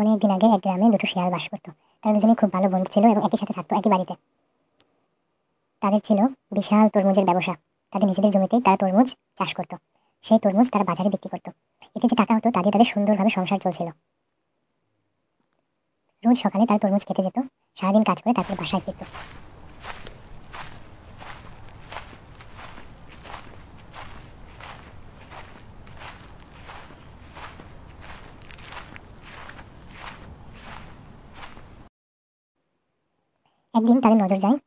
অনেক দিন আগে এক গ্রামে দুটো শিয়াল বাস করতো। তারা দুজনেই খুব ভালো বন্ধু ছিল এবং একই সাথে থাকতো একই বাড়িতে। তাদের ছিল বিশাল তরমুজের ব্যবসা। তাদের নিজেদের জমিতেই তারা তরমুজ চাষ করতো। সেই তরমুজ তারা বাজারে বিক্রি করতো। এতে যে টাকা হতো তা দিয়ে তাদের সুন্দরভাবে সংসার চলছিল। রোজ সকালে তারা তরমুজ খেতে যেত, সারাদিন কাজ করে তারপরে বাসায় ফিরতো। একদিন তাদের নজর যায়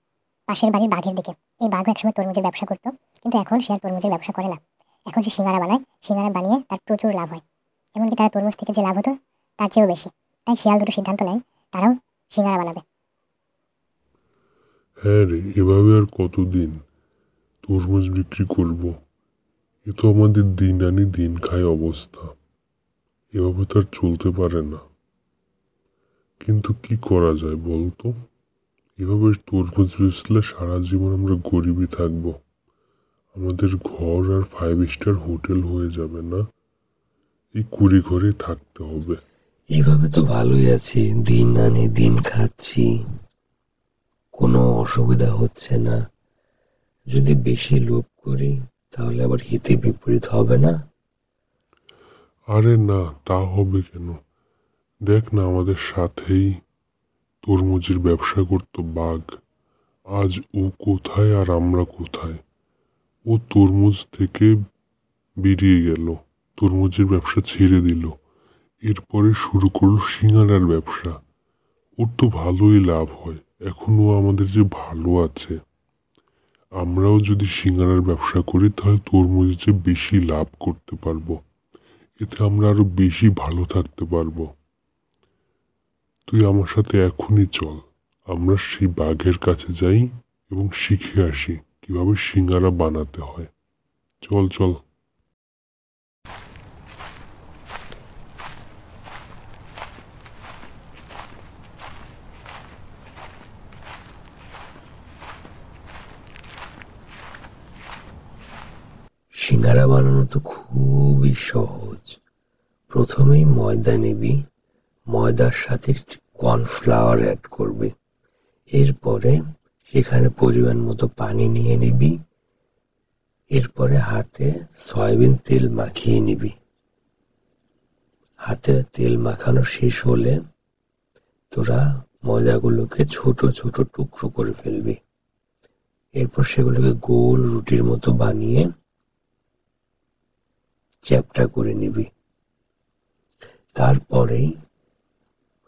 পাশের বাড়ির বাঘের দিকে। এই বাঘও একসময় তরমুজের ব্যবসা করতো, কিন্তু এখন সে আর তরমুজের ব্যবসা করে না। এখন সে সিঙ্গারা বানায়, সিঙ্গারা বানিয়ে তার প্রচুর লাভ হয়। এমনকি তার তরমুজ থেকে যে লাভ হতো তার চেয়েও বেশি। তাই শিয়াল দুটো সিদ্ধান্ত নেয় তারাও সিঙ্গারা বানাবে। হ্যাঁ রে, এভাবে আর কতদিন তরমুজ বিক্রি করব? এ তো আমাদের দিন আনি দিন খাই অবস্থা। এভাবে তো আর চলতে পারে না। কিন্তু কি করা যায় বলতো? এভাবে তরমুজ বেচলে সারা জীবন আমরা গরিবই থাকবো। আমাদের ঘর আর 5 স্টার হোটেল হয়ে যাবে না। এই কুড়ি ঘরে থাকতে হবে। এইভাবে তো ভালোই আছি, দিন আনি দিন খাচ্ছি, কোনো অসুবিধা হচ্ছে না। যদি বেশি লোভ করি তাহলে আবার হিতে বিপরীত হবে না? আরে না, তা হবে কেন? দেখ না, আমাদের সাথেই তরমুজের ব্যবসা করতো বাঘ। আজ ও কোথায় আর আমরা কোথায়? ও তরমুজ থেকে বেরিয়ে গেল, তরমুজের ব্যবসা ছেড়ে দিল। এরপরে শুরু করলো সিঙ্গারার ব্যবসা। ওর তো ভালোই লাভ হয়। এখনো আমাদের যে ভালো আছে। আমরাও যদি সিঙ্গারার ব্যবসা করি তাহলে তরমুজের চেয়ে বেশি লাভ করতে পারবো। এতে আমরা আরো বেশি ভালো থাকতে পারবো। তুই আমার সাথে এখনই চল, আমরা সেই বাঘের কাছে যাই এবং শিখে আসি কিভাবে সিঙ্গারা বানাতে হয়। চল চল। সিঙ্গারা বানানো তো খুবই সহজ। প্রথমেই ময়দা নিবি, ময়দার সাথে কর্নফ্লাওয়ার অ্যাড করবি। এরপরে সেখানে পরিমাণ মতো পানি নিয়ে নিবি। এরপরে হাতে সয়াবিন তেল মাখিয়ে নিবি। হাতে তেল মাখানো শেষ হলে তোরা ময়দাগুলোকে ছোট ছোট টুকরো করে ফেলবি। এরপর সেগুলোকে গোল রুটির মতো বানিয়ে চ্যাপ্টা করে নিবি। তারপরেই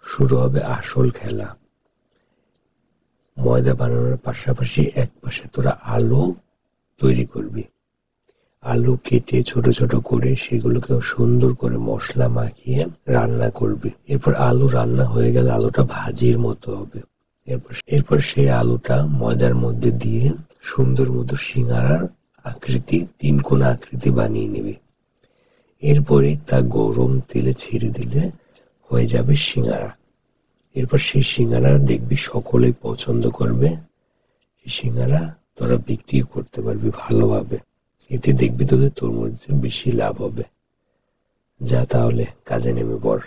শুরু হবে আসল খেলা। ময়দা বানানোর পাশাপাশি এক পাশে তোরা আলু তৈরি করবি। আলু কেটে ছোট ছোট করে সেগুলোকে সুন্দর করে মশলা মাখিয়ে রান্না করবি। এরপর আলু রান্না হয়ে গেলে আলুটা ভাজির মতো হবে। এরপর সেই আলুটা ময়দার মধ্যে দিয়ে সুন্দর মতো সিঙ্গারার আকৃতি, তিন কোণা আকৃতি বানিয়ে নিবি। এরপরে তা গরম তেলে ছেড়ে দিলে হয়ে যাবে সিঙ্গারা। এরপর সেই সিঙ্গারা দেখবি সকলেই পছন্দ করবে। সেই সিঙ্গারা তোরা বিক্রি করতে পারবি ভালোভাবে। এতে দেখবি তোদের তরমুজে বেশি লাভ হবে। যা তাহলে কাজে নেমে পড়।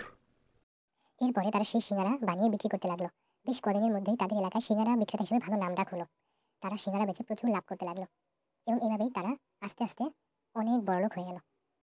এরপরে তারা সেই সিঙ্গারা বানিয়ে বিক্রি করতে লাগলো। বেশ কদিনের মধ্যেই তাদের এলাকায় সিঙ্গারা বিক্রেতা হিসেবে ভালো নামডাক হলো। তারা সিঙ্গারা বেচে প্রচুর লাভ করতে লাগলো এবং এভাবেই তারা আস্তে আস্তে অনেক বড়লোক হয়ে গেল।